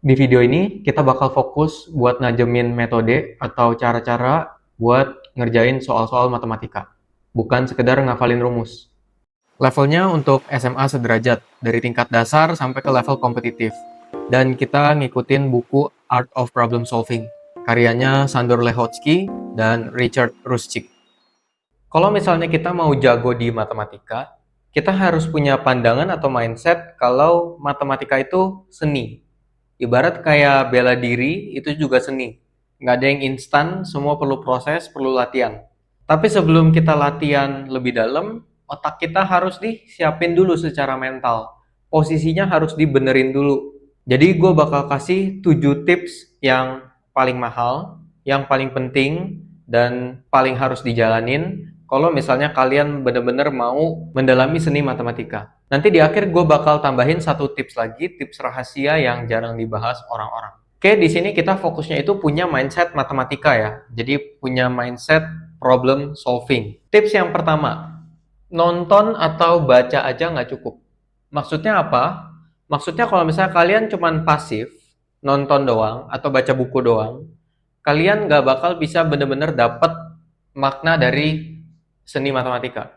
Di video ini kita bakal fokus buat najemin metode atau cara-cara buat ngerjain soal-soal matematika, bukan sekedar ngafalin rumus. Levelnya untuk SMA sederajat, dari tingkat dasar sampai ke level kompetitif. Dan kita ngikutin buku Art of Problem Solving, karyanya Sandor Lehoczky dan Richard Rushczyk. Kalau misalnya kita mau jago di matematika, kita harus punya pandangan atau mindset kalau matematika itu seni. Ibarat kayak bela diri, itu juga seni. Nggak ada yang instan, semua perlu proses, perlu latihan. Tapi sebelum kita latihan lebih dalam, otak kita harus disiapin dulu secara mental. Posisinya harus dibenerin dulu. Jadi gue bakal kasih 7 tips yang paling mahal, yang paling penting, dan paling harus dijalanin kalau misalnya kalian bener-bener mau mendalami seni matematika. Nanti di akhir gue bakal tambahin 1 tips lagi, tips rahasia yang jarang dibahas orang-orang. Oke, di sini kita fokusnya itu punya mindset matematika ya. Jadi punya mindset problem solving. Tips yang pertama, nonton atau baca aja nggak cukup. Maksudnya apa? Maksudnya kalau misalnya kalian cuman pasif, nonton doang, atau baca buku doang, kalian nggak bakal bisa bener-bener dapet makna dari seni matematika.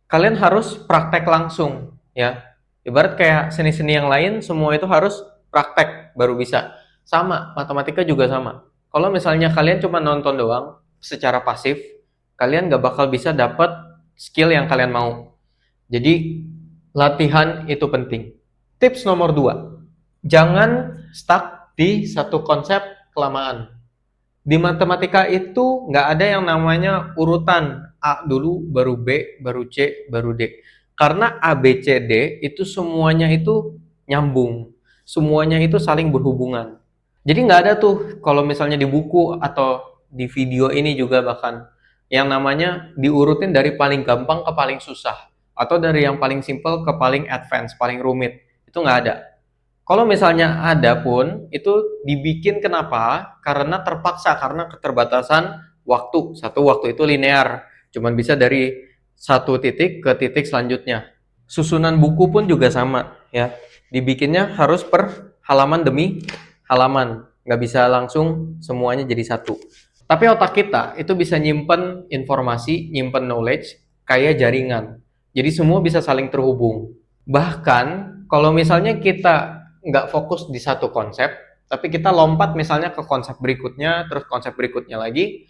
Kalian harus praktek langsung, ya. Ibarat kayak seni-seni yang lain, semua itu harus praktek baru bisa. Sama, matematika juga sama. Kalau misalnya kalian cuma nonton doang, secara pasif, kalian nggak bakal bisa dapet skill yang kalian mau. Jadi, latihan itu penting. Tips nomor 2, jangan stuck di satu konsep kelamaan. Di matematika itu nggak ada yang namanya urutan A dulu, baru B, baru C, baru D. Karena A, B, C, D itu semuanya itu nyambung. Semuanya itu saling berhubungan. Jadi nggak ada tuh kalau misalnya di buku atau di video ini juga bahkan yang namanya diurutin dari paling gampang ke paling susah. Atau dari yang paling simple ke paling advance, paling rumit. Itu nggak ada. Kalau misalnya ada pun, itu dibikin kenapa? Karena terpaksa, karena keterbatasan waktu. Satu waktu itu linear, cuman bisa dari satu titik ke titik selanjutnya. Susunan buku pun juga sama, ya. Dibikinnya harus per halaman demi halaman, nggak bisa langsung semuanya jadi satu. Tapi otak kita itu bisa nyimpen informasi, nyimpen knowledge kayak jaringan. Jadi semua bisa saling terhubung. Bahkan kalau misalnya kita nggak fokus di satu konsep, tapi kita lompat misalnya ke konsep berikutnya, terus konsep berikutnya lagi,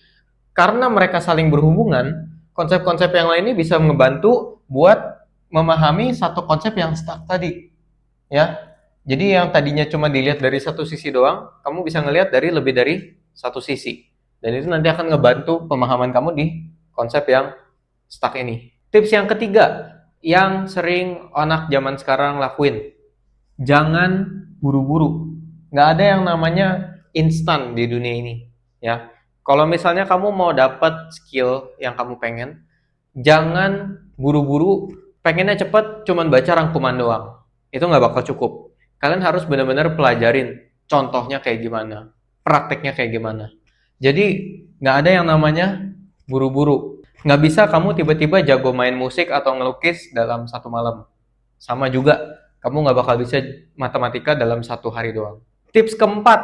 karena mereka saling berhubungan, konsep-konsep yang lain ini bisa ngebantu buat memahami satu konsep yang stuck tadi, ya. Jadi yang tadinya cuma dilihat dari satu sisi doang, kamu bisa ngelihat dari lebih dari satu sisi. Dan itu nanti akan ngebantu pemahaman kamu di konsep yang stuck ini. Tips yang ketiga, yang sering anak zaman sekarang lakuin, jangan buru-buru. Nggak ada yang namanya instan di dunia ini, ya. Kalau misalnya kamu mau dapat skill yang kamu pengen, jangan buru-buru pengennya cepet cuman baca rangkuman doang. Itu nggak bakal cukup. Kalian harus benar-benar pelajarin contohnya kayak gimana, prakteknya kayak gimana. Jadi nggak ada yang namanya buru-buru. Nggak bisa kamu tiba-tiba jago main musik atau ngelukis dalam satu malam. Sama juga, kamu nggak bakal bisa matematika dalam satu hari doang. Tips keempat,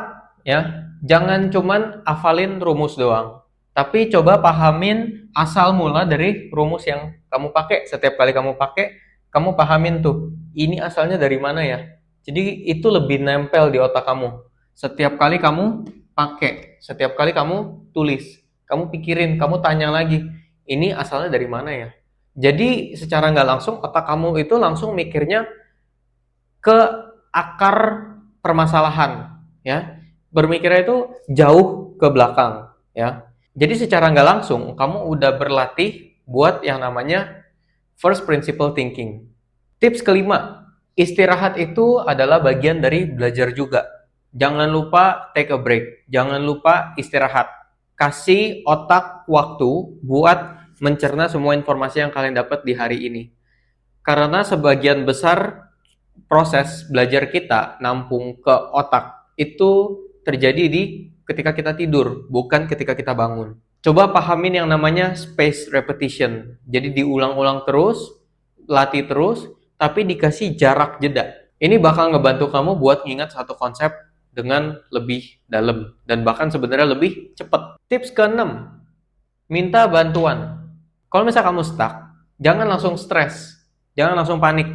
ya, jangan cuman hafalin rumus doang, tapi coba pahamin asal mula dari rumus yang kamu pakai. Setiap kali kamu pakai, kamu pahamin tuh, ini asalnya dari mana ya. Jadi itu lebih nempel di otak kamu. Setiap kali kamu pakai, setiap kali kamu tulis, kamu pikirin, kamu tanya lagi, ini asalnya dari mana ya. Jadi secara nggak langsung otak kamu itu langsung mikirnya ke akar permasalahan, ya. Bermikirnya itu jauh ke belakang, ya. Jadi secara nggak langsung kamu udah berlatih buat yang namanya first principle thinking. Tips kelima, istirahat itu adalah bagian dari belajar juga. Jangan lupa take a break, jangan lupa istirahat. Kasih otak waktu buat mencerna semua informasi yang kalian dapat di hari ini. Karena sebagian besar proses belajar kita nampung ke otak itu terjadi di ketika kita tidur, bukan ketika kita bangun. Coba pahamin yang namanya space repetition. Jadi diulang-ulang terus, latih terus, tapi dikasih jarak jeda. Ini bakal ngebantu kamu buat ngingat satu konsep dengan lebih dalam dan bahkan sebenarnya lebih cepat. Tips ke-6, minta bantuan. Kalau misalnya kamu stuck, jangan langsung stres, jangan langsung panik,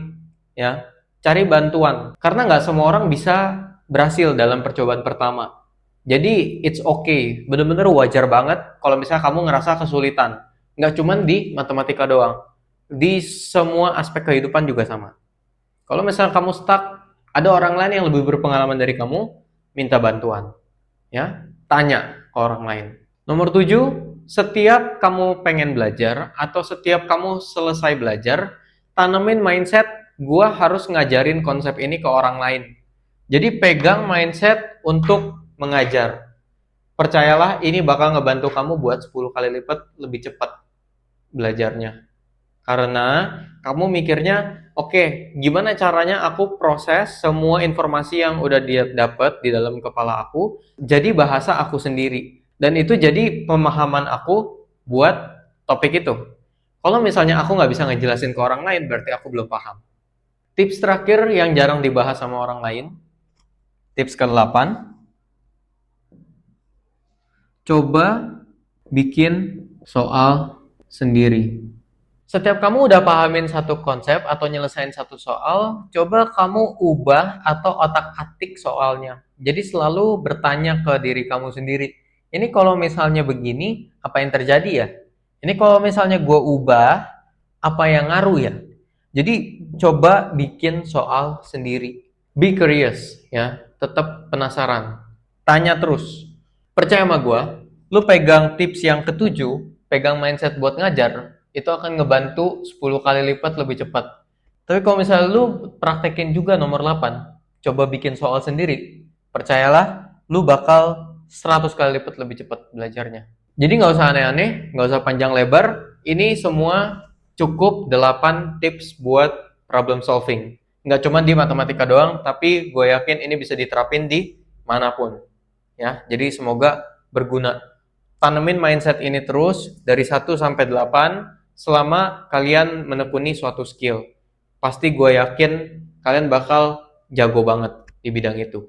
ya. Cari bantuan, karena nggak semua orang bisa berhasil dalam percobaan pertama. Jadi it's okay, bener-bener wajar banget kalau misalnya kamu ngerasa kesulitan. Nggak cuma di matematika doang, di semua aspek kehidupan juga sama. Kalau misalnya kamu stuck, ada orang lain yang lebih berpengalaman dari kamu, minta bantuan, ya. Tanya ke orang lain. Nomor 7, setiap kamu pengen belajar atau setiap kamu selesai belajar, tanemin mindset, gua harus ngajarin konsep ini ke orang lain. Jadi pegang mindset untuk mengajar. Percayalah, ini bakal ngebantu kamu buat 10 kali lipat lebih cepat belajarnya. Karena kamu mikirnya, oke, gimana caranya aku proses semua informasi yang udah dia dapat di dalam kepala aku jadi bahasa aku sendiri. Dan itu jadi pemahaman aku buat topik itu. Kalau misalnya aku nggak bisa ngejelasin ke orang lain, berarti aku belum paham. Tips terakhir yang jarang dibahas sama orang lain, tips ke-8, coba bikin soal sendiri. Setiap kamu udah pahamin satu konsep atau nyelesain satu soal, coba kamu ubah atau otak-atik soalnya. Jadi selalu bertanya ke diri kamu sendiri. Ini kalau misalnya begini, apa yang terjadi ya? Ini kalau misalnya gue ubah, apa yang ngaruh ya? Jadi coba bikin soal sendiri. Be curious, ya. Tetap penasaran. Tanya terus. Percaya sama gue, lu pegang tips yang ketujuh, pegang mindset buat ngajar, itu akan ngebantu 10 kali lipat lebih cepat. Tapi kalau misalnya lu praktekin juga nomor 8, coba bikin soal sendiri, percayalah, lu bakal 100 kali lipat lebih cepat belajarnya. Jadi nggak usah aneh-aneh, nggak usah panjang lebar, ini semua cukup 8 tips buat problem solving. Nggak cuma di matematika doang, tapi gue yakin ini bisa diterapin di manapun. Ya, jadi semoga berguna. Tanemin mindset ini terus dari 1 sampai 8 selama kalian menekuni suatu skill. Pasti gue yakin kalian bakal jago banget di bidang itu.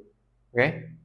Oke?